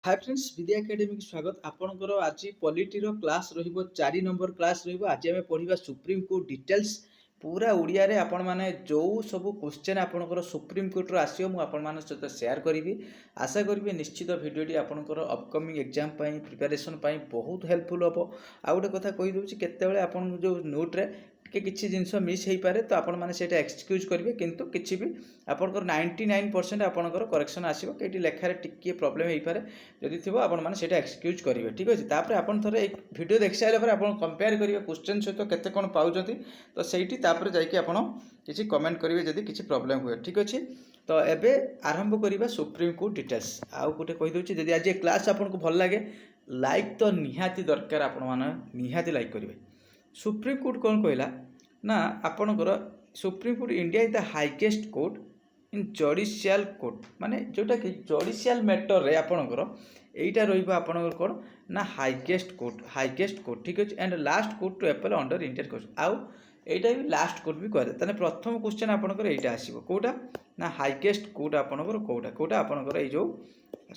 hi friends विद्या academy की स्वागत आपनकर आज पॉलिटीर क्लास रहिबो 4 नंबर क्लास रहिबो आज हमें पढ़िबा सुप्रीम कोर्ट डिटेल्स पूरा ओडिया रे आपण माने जो सब क्वेश्चन आपनकर सुप्रीम कोर्ट रो आसीयो मु आपण माने सहित शेयर करिवि आशा करिवि निश्चित वीडियोटी आपनकर अपकमिंग एग्जाम पई प्रिपरेशन पई बहुत हेल्पफुल होबो आ गोटे कथा कहि दोछि केते बेले आपन जो नोट रे किसी जिनस मिस हो पारे तो आपण मैंने एक्सक्यूज करेंगे किंतु किसी भी आपंकर 99% आपंकर करेक्शन आसो कि लेखार टिके प्रोब्लेम हो पारे जदि थी आपण मैंने एक्सक्यूज करेंगे ठीक अच्छे तापर आपन थे एक वीडियो देख सारे आप कंपेयर करेंगे क्वेश्चन सहित केते कौन पाँच तो सहीटी जाकि किसी कमेंट करेंगे जदि किसी प्रोब्लेम हुए ठीक अच्छे तो एबे आरंभ करवा सुप्रीम कोर्ट डिटेल्स आउ गोटे कहीदे जदि आज क्लास आपको भल लगे लाइक तो निहाती दरकार आपण मैंने निहाती लाइक करेंगे सुप्रीम कोर्ट कौन कहला ना आपणकर supreme court India is the highest court in judicial court माने जोटा कि जडिशियल मैटर रे आपणकर एटा रहिबो आपणकर कोन ना हाइएस्ट कोर्ट ठीक अछि and last court to appeal under Indian court आउ एटा भी लास्ट कोर्ट भी कहते तने प्रथम क्वेश्चन आपणकर एटा आसीबो कोटा ना हाइएस्ट कोर्ट आपणकर कोटा आपणकर ए जो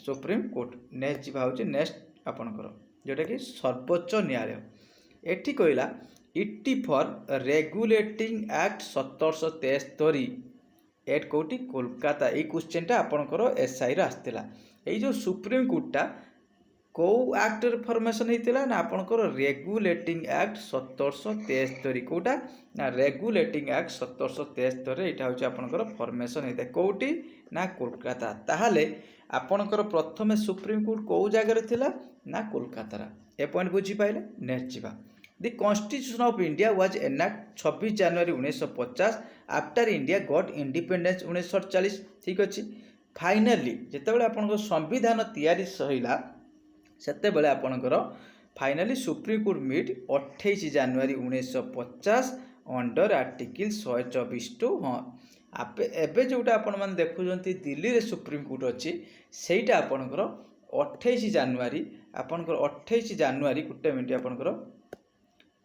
सुप्रीम कोर्ट नेक्स्ट जिबा होछि नेक्स्ट आपणकर जोटा कि सर्वोच्च न्यायालय एठी कहला इटी फॉर रेगुलेटिंग एक्ट 1773 एट कोटी कोलकाता ये क्वेश्चन आपणकर एसआई आसला ये जो सुप्रीम कोर्टा कौ एक्ट फॉर्मेशन होता ना आपणकर रेगुलेटिंग एक्ट 1773 कोटा ना रेगुलेटिंग एक्ट 1773 यहाँ हूँ आपणकर फॉर्मेशन होता है कौटी ना कोलकाता ताहले आपणकर प्रथम सुप्रीम कोर्ट कौ जगार थिला ना कोलकाता ए पॉइंट बुझी पाइले नेक्स्ट जीवा The Constitution of India was enacted 26 January 1950 after India got independence 1948 ठीक अच्छे फाइनाली जितेबाला आपन संविधान तैयारी सहिला सेते बेले आपनकर finally supreme court meet 28 January 1950 under article 124 two हाँ एबे जोटा आपण माने देखुजंती दिल्ली रे सुप्रीम कोर्ट अच्छी सेटा आपनकर 28 जनवरी आपनकर 28 जनवरी गोटे मिनिट आपनकर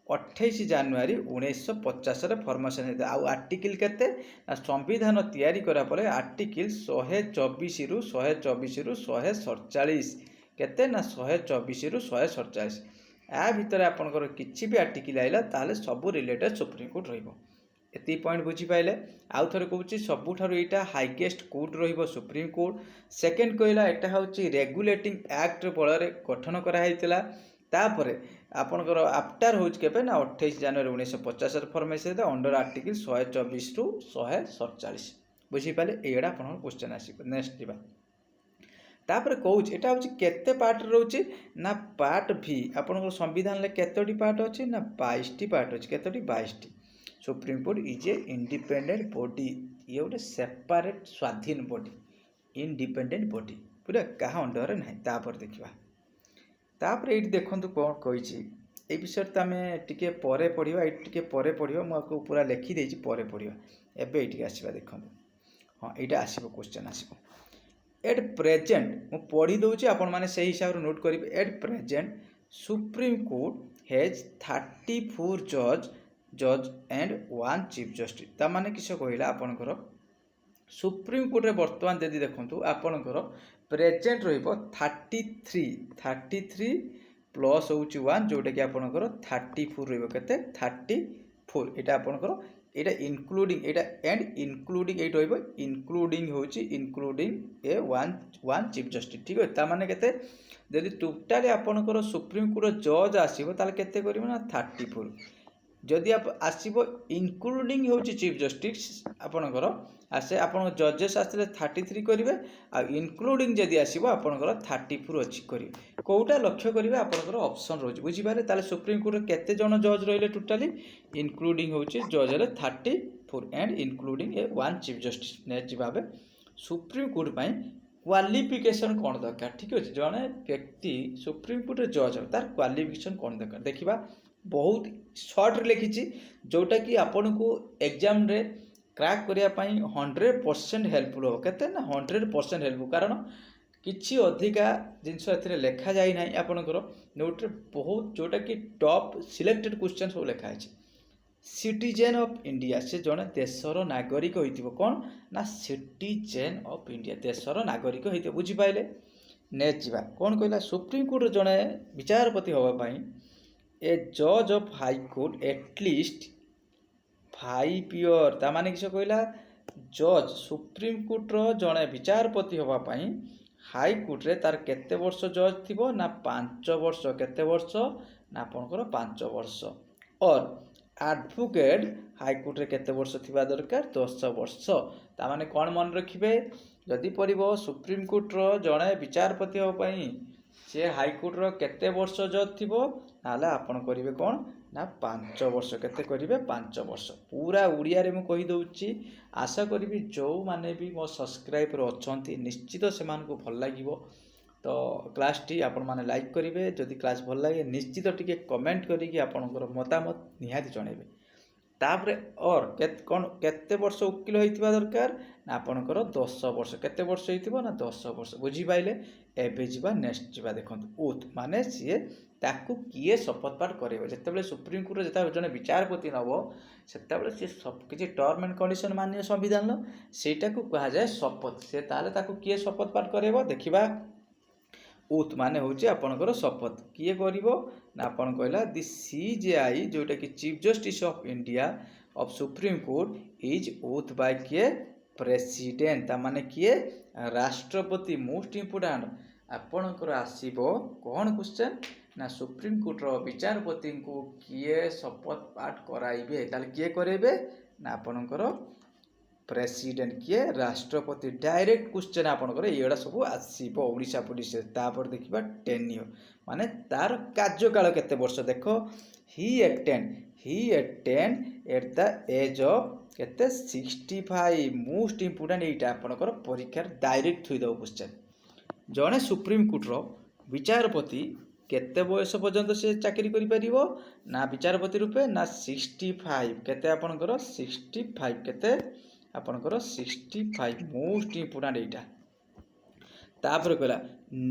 28 जनवरी 1950 फॉर्मेशन होता आउ आर्टिकल केते संविधान तैयारी करा परे आर्टिकल 124 रु 147 केते ना 124 रु 147 आ भितर आपनकर किछि भी आर्टिकल आइला ताले सब रिलेटेड सुप्रीम कोर्ट रहिबो एति पॉइंट बुझी पाइले आउ थरे कहूची सबुठारु एटा हाईएस्ट कोर्ट रहिबो सुप्रीम कोर्ट सेकंड कहला एटा होची रेगुलेटिंग एक्ट बଳରେ गठन करा हैतिला तापर आपनकर आफ्टर होच केबे ना 28 January 1950 formation under article 124 to 147 बुझी पाले एडा आपन क्वेश्चन आसीबो नेक्स्ट दिबा तापर कहूच एटा होची केते पार्ट रहउची ना पार्ट भी आपनकर संविधान ले केतोटी पार्ट अछि ना 22 टी पार्ट अछि केतोटी 22 T supreme court is a independent body ये गोटे सेपरेट स्वाधीन बॉडी इंडिपेंडेंट बॉडी पूरा कहा अंडर नहीं तापर देखिबा तापर ये देखु कौन कही ये विषय तो आम टे पर पढ़ा ये टे पर पढ़ा मुझे पूरा लिखिदे पर पढ़ा एवं ये आसवा देखो हाँ यहाँ आसो क्वेश्चन आसो एट प्रेजेंट मु पढ़ी दूसरी आपण मैंने से हिसाब से नोट करेंगे at present supreme court has 34 जज एंड 1 चीफ जस्टिस ता माने किस कहला आपणकर सुप्रीम कोर्ट रे वर्तमान यदि देखु आपणकर प्रेजेंट रहिबो 33 प्लस होची 1 जोटा कि आपणकर 34 रहिबो केते 34 एटा आपणकर एटा including Etah and including eight रहिबो इंक्लूडिंग होची including a one chief justice ठीक है ता माने केते यदि टोटली आपणकर सुप्रीम कोर्ट जज आसीबो ताले केते करिबो ना 34 जदि आप आसीबो इंक्लूडिंग होची चीफ जस्टिस आपणकर आसे आपण जजेस आसले 33 करेंगे आ इंक्लूडिंग जदि आसीबो आपणकर 34 अच्छी करेंगे कोटा लक्ष्य करेंगे आपणकर ऑप्शन रोज बुझिबारे ताले सुप्रीम कोर्ट केते जण जज रहिले टोटली इंक्लूडिंग होची जज रे 34 and including a one chief justice next भाबे सुप्रीम कोर्ट पई क्वालिफिकेशन कौन दरकार ठीक अच्छे जड़े व्यक्ति सुप्रीम कोर्ट रे जज तार क्वालिफिकेशन कौन दरकार देखिबा बहुत शॉर्ट लिखी जोटा कि आपण को एग्जाम रे क्रैक करने 100% हेल्पफुल हो कहते ना 100% हेल्पफुल कारण किसी अधिका जिनस ए लिखा जाए ना आपणकर नोट बहुत जोटा कि टॉप सिलेक्टेड क्वेश्चन सब लिखाई सिटीजेन ऑफ इंडिया से जड़े देशर नागरिक हो कौन ना सिटीजेन ऑफ इंडिया देशर नागरिक हो बुझीपारे ନେକ୍ସଟ ଯିବା କ'ଣ କହିଲା ସୁପ୍ରିମକୋର୍ଟର ଜଣେ ବିଚାରପତି ହେବା ପାଇଁ ଏ ଜଜ୍ ଅଫ୍ ହାଇକୋର୍ଟ ଏଟଲିଷ୍ଟ 5 ଇୟର୍ ତା ମାନେ କିସ କହିଲା ଜଜ୍ ସୁପ୍ରିମକୋର୍ଟର ଜଣେ ବିଚାରପତି ହେବା ପାଇଁ ହାଇକୋର୍ଟରେ ତାର କେତେ ବର୍ଷ ଜଜ୍ ଥିବ ନା 5 ବର୍ଷ କେତେ ବର୍ଷ ନା ଆପଣଙ୍କର 5 ବର୍ଷ ଅର୍ ଆଡଭୋକେଟ୍ ହାଇକୋର୍ଟରେ କେତେ ବର୍ଷ ଥିବା ଦରକାର 10 ବର୍ଷ ତା ମାନେ କ'ଣ ମନେ ରଖିବେ ଯଦି ପଡ଼ିବ ସୁପ୍ରିମକୋର୍ଟର ଜଣେ ବିଚାରପତି ହେବା ପାଇଁ ସେ ହାଇକୋର୍ଟର କେତେ ବର୍ଷ ଜଜ୍ ଥିବ ତାହେଲେ ଆପଣ କରିବେ କ'ଣ ନା 5 ବର୍ଷ କେତେ କରିବେ 5 ବର୍ଷ ପୁରା ଓଡ଼ିଆରେ ମୁଁ କହିଦେଉଛି ଆଶା କରିବି ଯେଉଁମାନେ ବି ମୋ ସବସ୍କ୍ରାଇବର ଅଛନ୍ତି ନିଶ୍ଚିତ ସେମାନଙ୍କୁ ଭଲ ଲାଗିବ ତ କ୍ଲାସ୍ଟି ଆପଣମାନେ ଲାଇକ୍ କରିବେ ଯଦି କ୍ଲାସ୍ ଭଲ ଲାଗେ ନିଶ୍ଚିତ ଟିକେ କମେଣ୍ଟ କରିକି ଆପଣଙ୍କର ମତାମତ ନିହାତି ଜଣାଇବେ ତାପରେ ଅର୍ କ'ଣ କେତେ ବର୍ଷ ଓକିଲ ହେଇଥିବା ଦରକାର ନା ଆପଣଙ୍କର 10 ବର୍ଷ କେତେ ବର୍ଷ ହେଇଥିବ ନା 10 ବର୍ଷ ବୁଝିପାରିଲେ ଏବେ ଯିବା ନେକ୍ସଟ ଯିବା ଦେଖନ୍ତୁ ଓଥ୍ ମାନେ ସିଏ ତାକୁ କିଏ ଶପଥ ପାଠ କରାଇବ ଯେତେବେଳେ ସୁପ୍ରିମକୋର୍ଟର ଯେତେବେଳେ ଜଣେ ବିଚାରପତି ନେବ ସେତେବେଳେ ସିଏ କିଛି ଟର୍ମ ଆଣ୍ଡ କଣ୍ଡିସନ୍ ମାନିବ ସମ୍ବିଧାନର ସେଇଟାକୁ କୁହାଯାଏ ଶପଥ ସେ ତାହେଲେ ତାକୁ କିଏ ଶପଥ ପାଠ କରାଇବ ଦେଖିବା ଓଥ୍ ମାନେ ହେଉଛି ଆପଣଙ୍କର ଶପଥ କିଏ କରିବ ନା ଆପଣ କହିଲା ଦି CJI ଯେଉଁଟାକି chief justice of India of supreme court is oath Bai କିଏ ପ୍ରେସିଡେଣ୍ଟ ତା ମାନେ କିଏ ରାଷ୍ଟ୍ରପତି ମୋଷ୍ଟ ଇମ୍ପୋର୍ଟାଣ୍ଟ ଆପଣଙ୍କର ଆସିବ କ'ଣ କ୍ୱେଶ୍ଚନ୍ ନା ସୁପ୍ରିମକୋର୍ଟର ବିଚାରପତିଙ୍କୁ କିଏ ଶପଥ ପାଠ କରାଇବେ ତାହେଲେ କିଏ କରାଇବେ ନା ଆପଣଙ୍କର ପ୍ରେସିଡେଣ୍ଟ କିଏ ରାଷ୍ଟ୍ରପତି ଡାଇରେକ୍ଟ କ୍ୱେଶ୍ଚନ୍ ଆପଣଙ୍କର ଏଇଗୁଡ଼ା ସବୁ ଆସିବ ଓଡ଼ିଶା ପୋଲିସରେ ତାପରେ ଦେଖିବା ଟେନ୍ୟୁର ମାନେ ତାର କାର୍ଯ୍ୟକାଳ କେତେ ବର୍ଷ ଦେଖ he attend at the age of କେତେ 65 ମୋଷ୍ଟ ଇମ୍ପୋର୍ଟାଣ୍ଟ ଏଇଟା ଆପଣଙ୍କର ପରୀକ୍ଷାରେ ଡାଇରେକ୍ଟ ଥୋଇଦେବ କ୍ୱେଶ୍ଚନ୍ ଜଣେ ସୁପ୍ରିମକୋର୍ଟର ବିଚାରପତି କେତେ ବୟସ ପର୍ଯ୍ୟନ୍ତ ସେ ଚାକିରି କରିପାରିବ ନା ବିଚାରପତି ରୂପେ ନା 65 କେତେ ଆପଣଙ୍କର 65 କେତେ ଆପଣଙ୍କର 65 ମୋଷ୍ଟ ଇମ୍ପୋର୍ଟାଣ୍ଟ ଏଇଟା ତାପରେ କହିଲା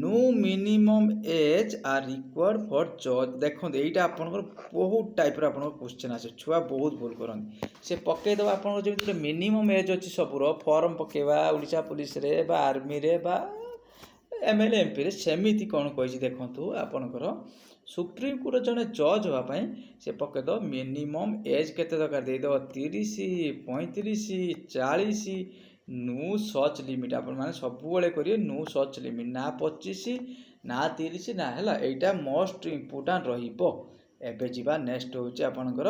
no minimum age are required for जज देखते यहाँ आपंकर बहुत टाइप आपन क्वेश्चन आसे छुआ बहुत भूल करते से पकईदेव आप मिनिमम एज अच्छी सबूर फॉर्म पकेवा ओडिशा पुलिस रे बा आर्मी रे बा MLA MP रे सेमिति कौन कही देखूँ आपणकर सुप्रीमकोर्ट जड़े जज हाँपाई से पकईदेव मिनिमम एज केते दरकार देदेव 30 35 40 नो सच लिमिट आपण मैंने सबुबले करेंगे नो सच लिमिट ना 25 ना 30 ना है यहाँ मोस्ट इम्पोर्टाट रे नेक्स्ट हूँ आपणकर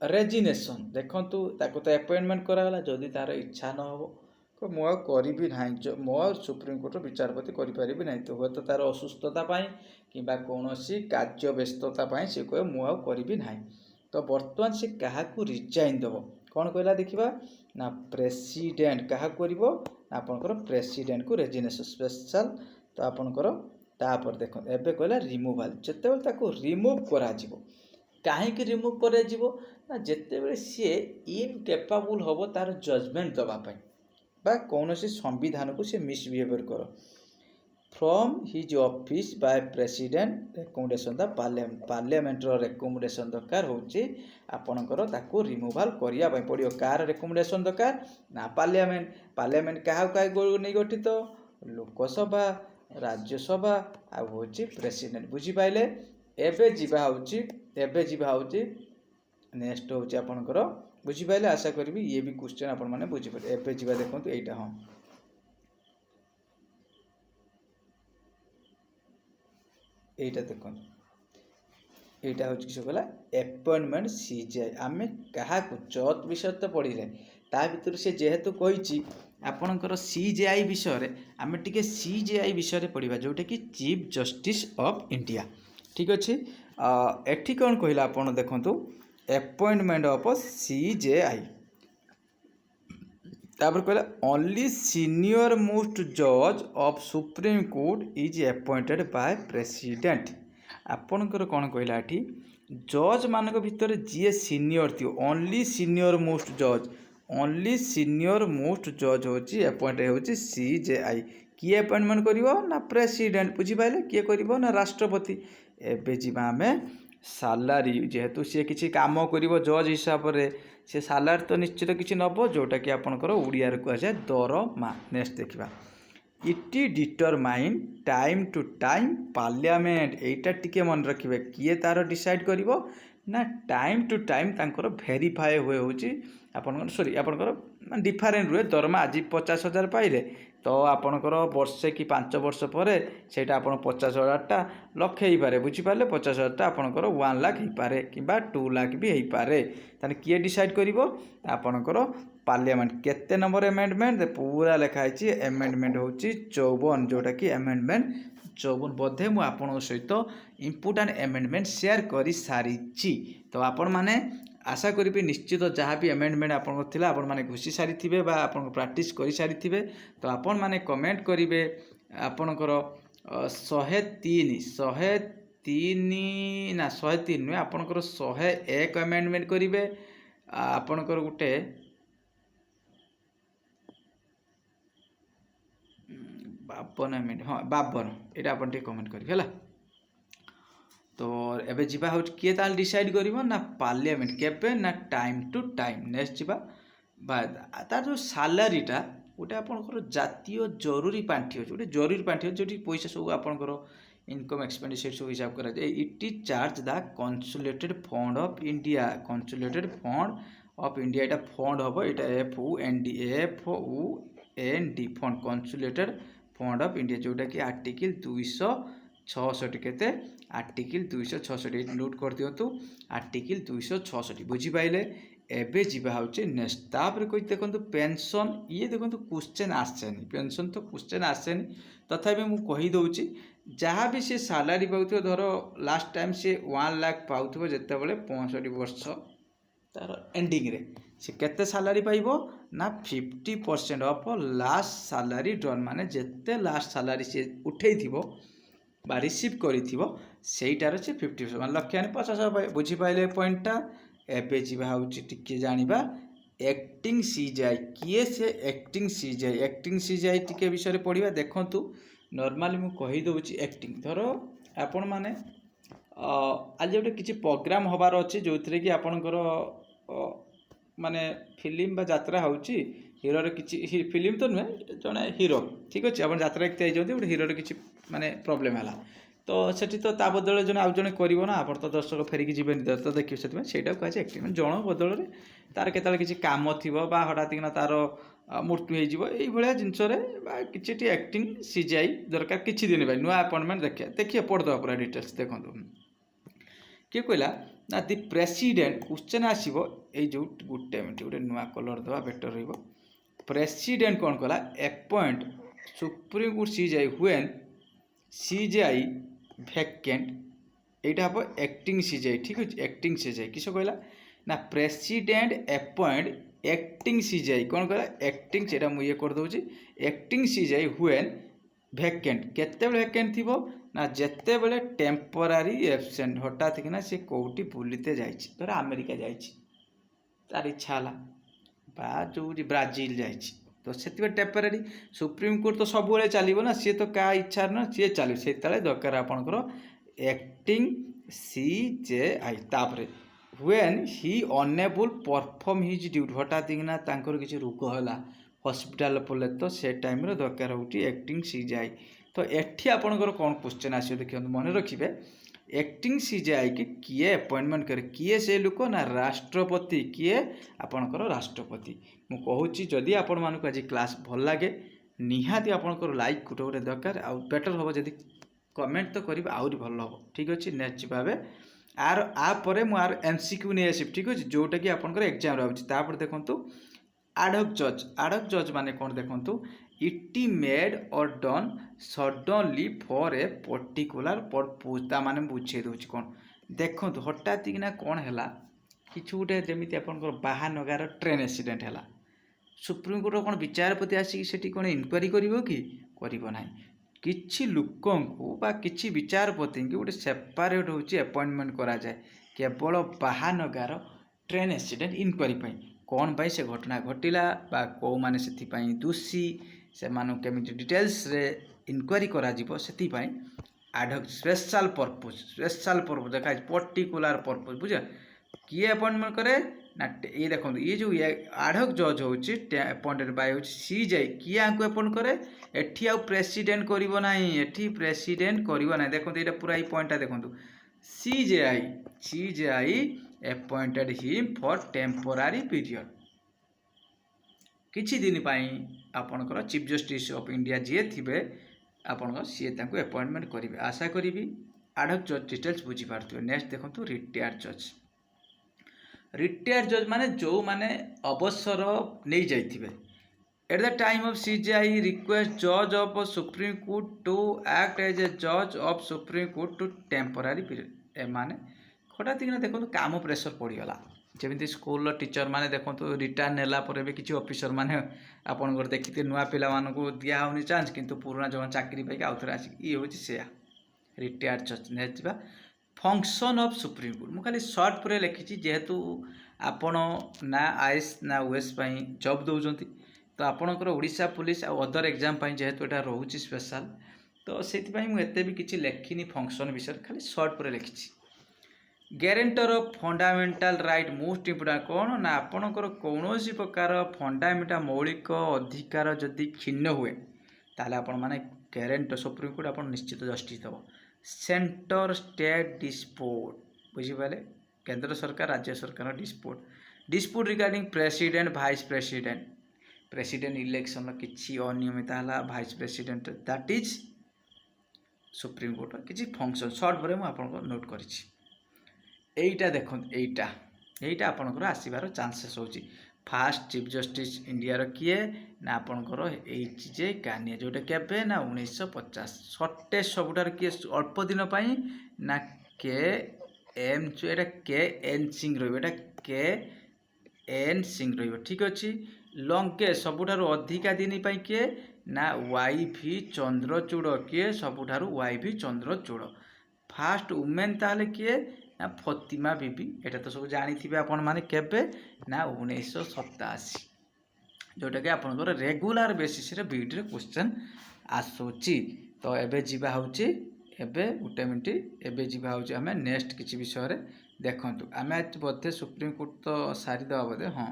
रेजिग्नेशन देखूँ ताको तो अपॉइंटमेंट कराला जदि तार इच्छा न हो मु करी ना मो सुप्रीमकोर्ट विचारपति करें ना तो हे तो तार असुस्थता कि कौन कार्य व्यस्तता से कहे मुझे करी ना तो बर्तमान से क्या रिजाइन दब कौन कहला देखा ना प्रेसिडेंट क्या आपंकर प्रेसिडेंट को रेजिग्नेशन स्पेशल तो आपंकर तापर देख एबे कहला रिमूवाल जितेबाला ताको रिमूव करा कहीं रिमूव कर जितेबाला सी इनकेपेबल हम तार जजमेंट दवापाई बा कौन संविधान को सी मिसबिहेवियर कर from his office by president recommendation the parliament recommendation दरकार होची आपणकर ताको रिमूवाल करिया पई पड़ियो कार रेकमेंडेशन दरकार ना पार्लियामेंट क्या नहीं गठित लोकसभा राज्यसभा आ होची प्रेसिडेंट बुझी पाइले एबे जीवा होची नेक्स्ट होची आपणकर बुझी पाइले आशा करी ये भी क्वेश्चन आपण माने बुझी पाइले एबे जीवा देखंतु एटा हां एटा देखो यहाँ हूँ किस कहला अपॉइंटमेंट CJI आम क्या जज विषय तो पढ़ले ता भर से जेहेतु कही आपणकर CJI विषय आम टे CJI विषय पढ़ा जोटा कि चीफ जस्टिस ऑफ इंडिया ठीक अच्छे एठी कौन कहला आपन देखु अपॉइंटमेंट ऑफ CJI तापर कहला ओनली सीनियर मोस्ट जज of supreme court is appointed by president आपणकर कौन कहला एठी जज मानक भितर जी सीनियर थी ओनली सीनियर मोस्ट जज होची अपॉइंटेड होची CJI किए अपॉइंटमेंट करिवो ना प्रेसिडेंट बुझी पाइले किए करिवो ना राष्ट्रपति एबे जीवा आमे सालारी जेहेतु सी किसी काम करिवो जज हिसाब रे से सालारी तो निश्चित किसी नब जोटा कि आपणकर ओडिया रे कह जाए दरमा नेक्स्ट देखा it determine time to time parliament एटा टिके मन रखिए किए तार डिसाइड करिवो ना टाइम टू टाइम तांकर भेरीफाए हुए होची आपनकर सॉरी आपनकर डिफरेंट रुए दरमा आज 50,000 पाइले तो आपनकर वर्षे कि 5 वर्ष पर सेटा आपन 50,000टा लक्ष ही पारे बुझी पारे 50,000टा आपनकर 1 लाख ही पारे किबा 2 लाख भी ही पारे ताने किए डिसाइड करिवो आपनकर पार्लियामेंट केते नंबर एमेंडमेंट पूरा लिखा है एमेंडमेंट होची 54 जोटा कि एमेंडमेंट 54 बोधे मु आपन सहित इम्पोर्टाट एमेंडमेंट शेयर कर सारी तो आपण माने आशा करी निश्चित जहाँ भी एमेंडमेंट आपण माने घुसी सारी थे आपन प्रैक्टिस कर सारी थे तो आपण माने कमेंट करेंगे आपणकर 103 ना 103 नुहे आपणकर 101 एमेंडमेंट करेंगे आपणकर गोटे 52 एमेंड हाँ 52 ये आप कमेंट करेंगे तो एबे जीवा हो किए ताल डिसाइड करिवो ना पार्लियामेंट केबे ना टाइम टू टाइम नेक्स्ट जीवा बाद तार जो सैलरीटा गोटे आपनकर जातीय जरूरी पांठी हो गोटे जरूरी पांठी हो जोटी पैसा सब आपनकर इनकम एक्सपेंडिचर सब हिसाब करा जाए it is charge the consolidated fund of India consolidated fund of India Etah fund हबो एटा FUND fund consolidated fund of India जोटा कि आर्टिकल 266 केते आर्टिकल 266 नोट कर दिंतु आर्टिकल 266 बुझीपारे एबे जीवा होचे नेक्स्ट तापर कोई देखो पेंशन ये देखो क्वेश्चन आसेनी पेंशन तो क्वेश्चन आसेनी तथापि मु कही दउची जहाँ भी से सैलरी पाउथो धर लास्ट टाइम से 1 लाख पाउथो जेते बेले 65 वर्ष तार एंडिंग रे से केते सैलरी पाइबो ना 50% ऑफ लास्ट सैलरी ड्रॉन माने जेते लास्ट सैलरी से उठेई थिबो बा रिसीव करिथिबो सेइटार से 50% मान लक्ष्य 50 बुझी पाइले पॉइंटटा एबे जीवा होची टिके जानिबा एक्टिंग सीजाई किए से एक्टिंग सीजाई टिके विषय पढ़िबा देखंतु नॉर्मली मु कहि दउची एक्टिंग धरो आपण माने आज गोटे किसी प्रोग्राम हबार अच्छे जो थे कि आपणकर माने फिल्म बा यात्रा होची हिरोर किसी फिल्म तो नुहे जड़े हिरो ठीक अच्छे आप यात्रा देखते गोटे हिरोर किसी माने प्रोब्लेम है तो सेठी तो ता बदल जन आउ जने करिवो ना आपण तो दर्शक फेरिकी जीवन तो देखिए से सेटा कहे एक्टिंग जन बदल में तार केतले किसी काम थिबो बा हठात किना तार मृत्यु हो जीवो एई भलिया जिनसरे बा किछि एक्टिंग सीजाई दरकार किछि दिन भाई नुआ अपॉइंटमेंट देखिए पढ़दवा पूरा डिटेल्स देखंतु किए कहला ना दि प्रेसिडेंट क्वेश्चन आसीबो ए जो गुटे मिनट गोटे नुआ कलर दवा बेटर रहिबो प्रेसिडेंट कौन कला appoint supreme court CJI when CJI vacant एटा हम एक्टिंग सीजाई ठीक है एक्टिंग सीजाई किस कहला ना प्रेसिडेंट अपॉइंट एक्टिंग सीजाई कौन कहला एक्टिंग से मुझे कर दूची एक्टिंग सीजाई व्हेन वैकेंट केते बेले वैकेंट थिबो ना जेते बेले टेम्परारी एब्सेंट हठात कि ना से कोठी बुलीते जाइछि धर अमेरिका जाइछि तार इच्छा हला बा जो ब्राजिल जाइछि तो से टेम्परारी सुप्रीम कोर्ट तो सब बेले चलो ना सी तो क्या इच्छा ना सी चलो से दरकार आपंकर एक्टिंग सीजेआई तापर when he unable perform his duty हठात किना तांकर किसी रोग है हॉस्पिटल पड़े तो से टाइम दरकार होती एक्टिंग सीजेआई तो एठी आपंकर कौन क्वेश्चन आसो देखिए मन रखिए एक्टिंग सीजेआई कि किए अपॉइंटमेंट करे किए से लोक ना राष्ट्रपति किए आपणकर राष्ट्रपति मु कहूची जदि आपण मानक आज क्लास भल लगे निहाती आपणकर लाइक गोटे गोटे दरकार आ बेटर हम जदि कमेंट तो करेंगे आहरी भल हम ठीक अच्छे नेक्स्ट भाव आर आपर मुझे एमसीक्यू नहीं आसि ठीक अच्छे जोटा कि आपंकर एग्जाम रोचे देखो आडक जज माने कौन देखो इट मेड और done suddenly for a particular purpose ता माने बुझे दूसरी कौन देखो हठात किना कौन है कि गोटे जमी आपंकर बाहानगार ट्रेन एक्सीडेंट है सुप्रीम कोर्ट कौन विचारपति आसिक कौन इनक्वारी करना किछि लोकंकु बा किछि विचारपति की गोटे सेपारेट होची अपॉइंटमेंट करा जाए केवल बाहानगार ट्रेन एक्सीडेंट इनक्वारी पाई कौन पाई से घटना घटिला बा कौ माने सेति पाई दोषी से मानु केमिति डिटेल्स रे इनक्वारी करा जिवो सेति पाई आडक स्पेशल पर्पज देखा पर्टिकुलर पर्पज बुझे किए अपॉइंटमेंट करे ना ये देखो ये जो आडहक जज होची अपॉइंटेड बाय होची सीजेआई किए आंको अपॉइंट करे एठी आउ प्रेसिडेंट करिवो नाही एठी प्रेसिडेंट करिवो नाही देखो एटा पूरा ई पॉइंटटा देखो CJI appointed him for temporary period किछि दिन पाई आपनकर चीफ जस्टिस ऑफ इंडिया जे थिबे आपनकर सी तांको अपॉइंटमेंट करिवे आशा करिवि आडहक जज डिटेल्स बुझी पारथिबे नेक्स्ट देखंतु रिटायर्ड जज रिटायर्ड जज माने जो माने अवसर नहीं जाइथिबे at the time of CGI request जज of supreme court to act as a जज of supreme court to temporary period ए माने हठात किना देखो काम प्रेसर पड़गला जमी स्कूल टीचर मैंने देखो रिटायर नेला भी किसी ऑफिसर मैंने आपंकर देखते नुआ पिला दिहनी चान्स किंतु पुराना जो चाकरी पाई आउ थे आसिक ये हूँ से रिटायर्ड जज नेक्स्ट जा फंक्शन ऑफ सुप्रीम कोर्ट मुझे खाली सर्ट पूरे लिखी जेहेतु आपण ना आईएएस ना ओएस जॉब दौरान तो आपणकर ओडिशा पुलिस आ अदर एग्जाम जेहेतु यहाँ रोचे स्पेशल तो से मुझे भी किसी लिखिनी फंक्शन विषय खाली सर्ट पूरे लिखी guarantor of fundamental right most important कौन ना आपणकर कौन प्रकार फंडामेंटल मौलिक अधिकार जदि क्षीण हुए ताले आपण माने ग्यारेंटर सुप्रीम कोर्ट आप निश्चित जस्टिस दब सेंटर स्टेट डिस्प्यूट बुझीपारे केंद्र सरकार राज्य सरकार dispute regarding president vice president election किसी अनियमित है vice president that is supreme court किसी फंक्शन सर्ट पर मुझे नोट करी एटा देखो एटा आपणकर आसबार चान्सेस होची फास्ट चीफ जस्टिस इंडिया किए ना आपणकर जे गानिया जोटा केबे ना 1950 सर्टेज सबुठार किए अल्प दिन पाई ना के एम एटा के एन सिंह रहा के एन सिंह ठीक अच्छे लंकेश सबुठार अधिका दिन पाई किए ना वाई भी चंद्रचूड़ किए सबुठार वाई भी चंद्रचूड़ फास्ट वुमेन ताले किए ना फतिमा बीबी एटा तो सब जानी आपण माने केबे ना 1987 जोटा कि आपनकर रेगुलर बेसिस रे बीट रे क्वेश्चन आसुची तो एबे जीवा होची एबे गुटे मिनिट एबे जीवा होची हमें नेक्स्ट किछि विषय रे देखंतु हमें बोधे सुप्रीम कोर्ट तो सारी दवा बोधे हाँ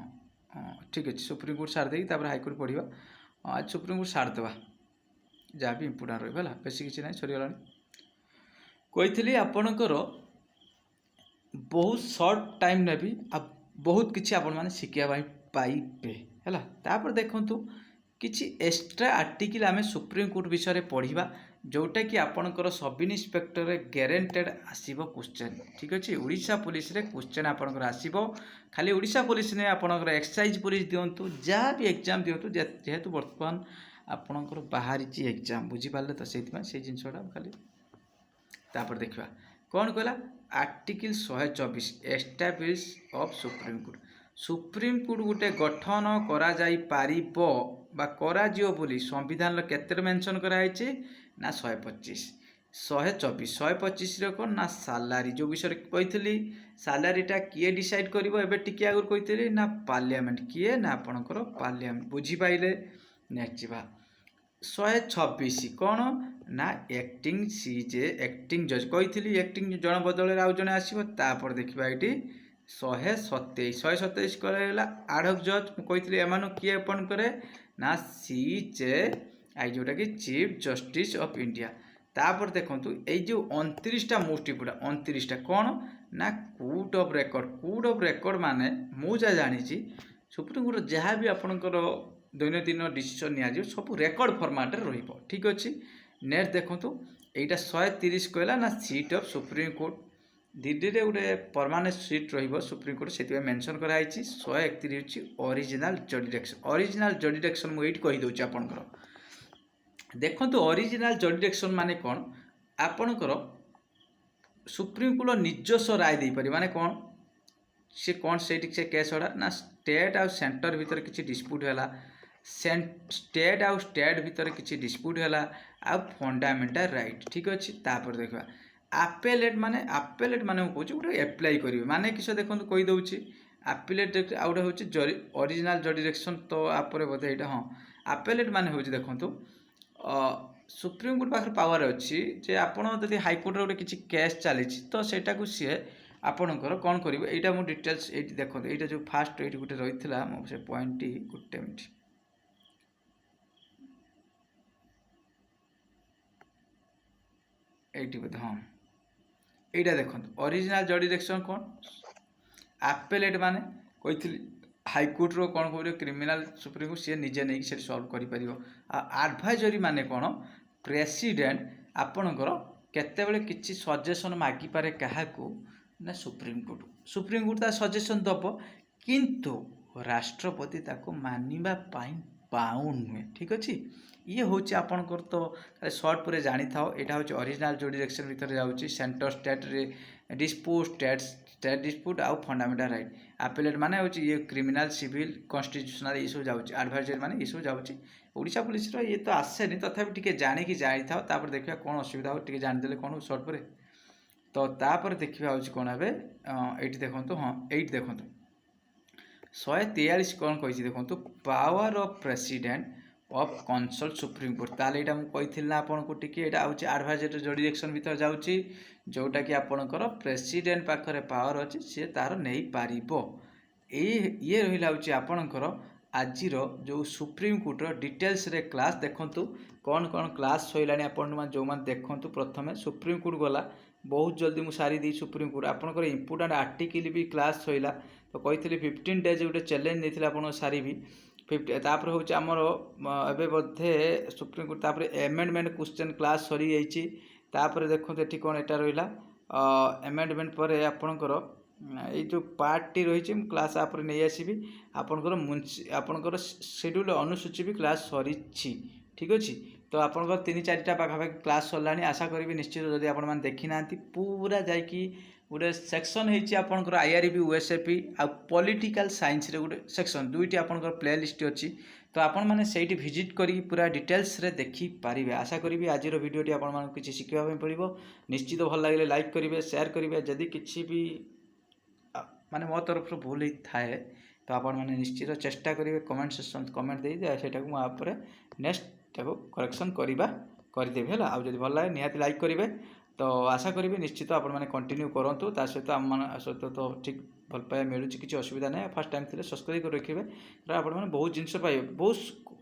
हाँ ठीक अच्छे सुप्रीम कोर्ट सारी देकी तापर हाईकोर्ट पढ़िबा आज सुप्रीम कोर्ट सारी देवा जहाँ भी इम्पोर्टाट रहा बेसी किसी ना सरीगला कही आपणकर बहुत सर्ट टाइम ने भी बहुत किसी आपण मैंने शिखा पाइबे है तापर देखु किसी एक्स्ट्रा आर्टिकल आम सुप्रीम कोर्ट विषय पढ़ा जोटा कि आपणकर सब इन्स्पेक्टर ग्यारेंटेड आसब क्वेश्चन ठीक अच्छे ओडिशा पुलिस रे क्वेश्चन आपणकर आसब खाली ओडिशा पुलिस ने आपणकर एक्साइज पुलिस दिंतु जहाँ भी एग्जाम दिंतु जेहेतु बर्तमान आपणकर बाहरी एग्जाम बुझीपारे तो से जिनसा खाली तापर देखा कौन कहला article 124 establish of supreme court गोटे गठन करा जाई पारिबो बा करा जियो बोली संविधान केते मेंशन कराई ना 125 कौन ना सालारी जो विषय कही सालारीटा किए डिसाइड करिवो एबे टिके आगुर कही ना पार्लियामेंट किए ना आपणकर पार्लियामेंट बुझीपाइले नेक्स्ट जा 126 कौन ना एक्टिंग सीजे एक्टिंग जज कही एक्टिंग जन बदल आउ जड़े आसपर देखा ये 127 कराला आडहक जज मुझे एम किए अपॉइंट करे ना सीजे आई जोटा कि चीफ जस्टिस ऑफ इंडिया तापर देखो ये जो 29टा मोस्ट इम्पोर्टेंट 29टा कौन ना कोर्ट ऑफ रेकर्ड माने मुझे जानी सुप्रीम कोर्ट जहाँ भी आपणकर दैनंदिन डिसीजन नि सब रेकर्ड फॉर्मेट रे रहिबो ठीक अच्छे नेक्स्ट देखो यहाँ 130 कहला ना seat of supreme court Delhi रे गोटे परमानेंट सीट रहिबो सुप्रीम कोर्ट से मेंशन कराई 131 हूँ ओरिजिनल जडिरेक्शन मुझे कही दूसरी आपणकर देखो ओरिजिनल जडिरेक्शन माने कौन आपणकर सुप्रीम कोर्ट निजस्व राय दे पारे माने कौन से कौन से केस हड़ा ना स्टेट आ सेंटर भितर किसी डिस्प्यूट है स्टेट आउ स्टेट भितर किसी डिस्प्यूट है आ फंडामेंटल राइट ठीक अच्छे तापर देखा आपेलेट माने कहूँ गोटे एप्लाई करेंगे माने किस देखो कही दूसरी आपेलेट आउ गोटे हूँ ओरिजिनल जडिरेक्शन तो आपरे बोधे यहाँ हाँ आपेलेट माने हूँ देखो सुप्रीम कोर्ट पाखे पावर अच्छी जे आपड़ जब हाईकोर्ट गोटे किसी केस चली तो सेटा को सी ଆପଣଙ୍କର କ'ଣ କରିବେ ଏଇଟା ମୁଁ ଡିଟେଲ୍ସ ଏଇଠି ଦେଖନ୍ତୁ ଏଇଟା ଯେଉଁ ଫାଷ୍ଟ ଏଇଠି ଗୋଟେ ରହିଥିଲା ମୁଁ ସେ ପଏଣ୍ଟଟି ଗୋଟେ ମିନିଟ୍ এইটি ବୋଧେ ହଁ এইটা ଦେଖନ୍ତୁ অরিজিনাল জুরিডিকশন କ'ଣ ଆପେଲେଟ୍ ମାନେ କହିଥିଲି ହାଇକୋର୍ଟର କ'ଣ କରିବ କ୍ରିମିନାଲ ସୁପ୍ରିମକୋର୍ଟ ସିଏ ନିଜେ ନେଇକି ସେଠି ସଲ୍ଭ କରିପାରିବ ଆଉ ଆଡ଼ଭାଇଜରୀ ମାନେ କ'ଣ ପ୍ରେସିଡେଣ୍ଟ ଆପଣଙ୍କର କେତେବେଳେ କିଛି ସଜେସନ୍ ମାଗିପାରେ କାହାକୁ ନା ସୁପ୍ରିମକୋର୍ଟ ତା ସଜେସନ୍ ଦେବ କିନ୍ତୁ ରାଷ୍ଟ୍ରପତି ତାକୁ ମାନିବା ପାଇଁ ବାଉଣ୍ଡ ନୁହେଁ ଠିକ୍ ଅଛି ଇଏ ହେଉଛି ଆପଣଙ୍କର ତ ସର୍ଟ ପରେ ଜାଣିଥାଅ ଏଇଟା ହେଉଛି ଅରିଜିନାଲ ଜୁରିଡିକ୍ସନ୍ ଭିତରେ ଯାଉଛି ସେଣ୍ଟର ଷ୍ଟେଟ୍ରେ ଡିସ୍ପ୍ୟୁଟ୍ ଷ୍ଟେଟ୍ ଡିସ୍ପ୍ୟୁଟ୍ ଆଉ ଫଣ୍ଡାମେଣ୍ଟାଲ ରାଇଟ୍ ଆପେଲେଟ୍ ମାନେ ହେଉଛି ଇଏ କ୍ରିମିନାଲ ସିଭିଲ କନଷ୍ଟିଟ୍ୟୁସନାଲ ଏସବୁ ଯାଉଛି ଆଡ଼ଭାଇଜରୀ ମାନେ ଏସବୁ ଯାଉଛି ଓଡ଼ିଶା ପୁଲିସର ଇଏ ତ ଆସେନି ତଥାପି ଟିକେ ଜାଣିକି ଯାଇଥାଅ ତାପରେ ଦେଖିବା କ'ଣ ଅସୁବିଧା ହେବ ଟିକେ ଜାଣିଦେଲେ କ'ଣ ସର୍ଟ ପରେ ତ ତାପରେ ଦେଖିବା ହେଉଛି କ'ଣ ଏବେ ଏଇଠି ଦେଖନ୍ତୁ ହଁ ଏଇଠି ଦେଖନ୍ତୁ 143 କ'ଣ କହିଛି ଦେଖନ୍ତୁ power of president of consult supreme court ତାହେଲେ ଏଇଟା ମୁଁ କହିଥିଲି ନା ଆପଣଙ୍କୁ ଟିକେ ଏଇଟା ହେଉଛି ଆଡ଼ଭାଇଜରୀ ଜୁରିଡିକ୍ସନ୍ ଭିତରେ ଯାଉଛି ଯେଉଁଟାକି ଆପଣଙ୍କର ପ୍ରେସିଡେଣ୍ଟ ପାଖରେ ପାୱାର ଅଛି ସିଏ ତାର ନେଇପାରିବ ଇଏ ରହିଲା ହେଉଛି ଆପଣଙ୍କର ଆଜିର ଯେଉଁ ସୁପ୍ରିମକୋର୍ଟର ଡିଟେଲ୍ସରେ କ୍ଲାସ୍ ଦେଖନ୍ତୁ କ'ଣ କ'ଣ କ୍ଲାସ୍ ସରିଲାଣି ଆପଣମାନେ ଯେଉଁମାନେ ଦେଖନ୍ତୁ ପ୍ରଥମେ ସୁପ୍ରିମକୋର୍ଟ ଗଲା ବହୁତ ଜଲ୍ଦି ମୁଁ ସାରିଦେଇ ସୁପ୍ରିମକୋର୍ଟ ଆପଣଙ୍କର ଇମ୍ପୋର୍ଟାଣ୍ଟ ଆର୍ଟିକିଲ୍ ବି କ୍ଲାସ୍ ସରିଲା ତ କହିଥିଲି 15 ଡେଜ୍ ଗୋଟେ ଚ୍ୟାଲେଞ୍ଜ ଦେଇଥିଲେ ଆପଣଙ୍କୁ ସାରିବି 50 ତାପରେ ହେଉଛି ଆମର ଏବେ ବୋଧେ ସୁପ୍ରିମକୋର୍ଟ ତାପରେ ଏମେଣ୍ଡମେଣ୍ଟ କ୍ୱେଶ୍ଚନ୍ କ୍ଲାସ୍ ସରିଯାଇଛି ତାପରେ ଦେଖନ୍ତୁ ଏଠି କ'ଣ ଏଇଟା ରହିଲା ଏମେଣ୍ଡମେଣ୍ଟ ପରେ ଆପଣଙ୍କର ଏଇ ଯେଉଁ ପାର୍ଟଟି ରହିଛି ମୁଁ କ୍ଲାସ୍ ଆପରେ ନେଇ ଆସିବି ଆପଣଙ୍କର ସେଡ୍ୟୁଲ୍ ଅନୁସୂଚୀ ବି କ୍ଲାସ୍ ସରିଛି ଠିକ୍ ଅଛି ତ ଆପଣଙ୍କର 3-4ଟା ପାଖାପାଖି କ୍ଲାସ୍ ସରିଲାଣି ଆଶା କରିବି ନିଶ୍ଚିତ ଯଦି ଆପଣମାନେ ଦେଖିନାହାନ୍ତି ପୁରା ଯାଇକି ଗୋଟେ ସେକ୍ସନ୍ ହେଇଛି ଆପଣଙ୍କର IRB OSFP ଆଉ ପଲିଟିକାଲ ସାଇନ୍ସରେ ଗୋଟେ ସେକ୍ସନ୍ ଦୁଇଟି ଆପଣଙ୍କର ପ୍ଲେ ଲିଷ୍ଟ ଅଛି ତ ଆପଣମାନେ ସେଇଠି ଭିଜିଟ୍ କରିକି ପୁରା ଡିଟେଲ୍ସରେ ଦେଖିପାରିବେ ଆଶା କରିବି ଆଜିର ଭିଡ଼ିଓଟି ଆପଣମାନଙ୍କୁ କିଛି ଶିଖିବା ପାଇଁ ପଡ଼ିବ ନିଶ୍ଚିତ ଭଲ ଲାଗିଲେ ଲାଇକ୍ କରିବେ ସେୟାର କରିବେ ଯଦି କିଛି ବି ମାନେ ମୋ ତରଫରୁ ଭୁଲ ହେଇଥାଏ ତ ଆପଣମାନେ ନିଶ୍ଚିତ ଚେଷ୍ଟା କରିବେ କମେଣ୍ଟ ସେକ୍ସନ୍ କମେଣ୍ଟ ଦେଇ ସେଇଟାକୁ ମୁଁ ଉପରେ ନେକ୍ସଟ ତାକୁ କରେକ୍ସନ୍ କରିଦେବି ହେଲା ଆଉ ଯଦି ଭଲ ଲାଗେ ନିହାତି ଲାଇକ୍ କରିବେ ତ ଆଶା କରିବି ନିଶ୍ଚିତ ଆପଣମାନେ କଣ୍ଟିନ୍ୟୁ କରନ୍ତୁ ତା ସହିତ ଆମମାନଙ୍କ ସହିତ ତ ଠିକ୍ ଭଲ ପାଇବା ମିଳୁଛି କିଛି ଅସୁବିଧା ନାହିଁ ଫାର୍ଷ୍ଟ ଟାଇମ୍ ଥିଲେ ସବସ୍କ୍ରାଇବ୍ କରି ରଖିବେ ଆପଣମାନେ ବହୁତ ଜିନିଷ ପାଇବେ ବହୁତ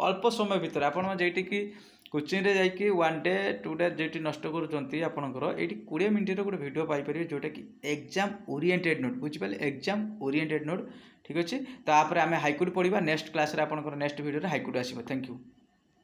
ଅଳ୍ପ ସମୟ ଭିତରେ ଆପଣମାନେ ଯେଇଠିକି କୋଚିଂରେ ଯାଇକି 1 ଡେ 2 ଡେ যেটি নষ্ট করুଛନ୍ତି ଆପଣଙ୍କର ଏଇଠି 20 ମିନିଟର ଗୋଟେ ଭିଡ଼ିଓ ପାଇପାରିବେ ଯେଉଁଟାକି ଏକ୍ଜାମ ଓରିଏଣ୍ଟେଡ୍ ନୋଟ୍ ବୁଝିପାରିଲେ ଏକ୍ଜାମ ଓରିଏଣ୍ଟେଡ୍ ନୋଟ୍ ଠିକ୍ ଅଛି ତାପରେ ଆମେ ହାଇକୋର୍ଟ ପଢ଼ିବା ନେକ୍ସଟ କ୍ଲାସ୍ରେ ଆପଣଙ୍କର ନେକ୍ସଟ ଭିଡ଼ିଓରେ ହାଇକୋର୍ଟ ଆସିବ ଥ୍ୟାଙ୍କ ୟୁ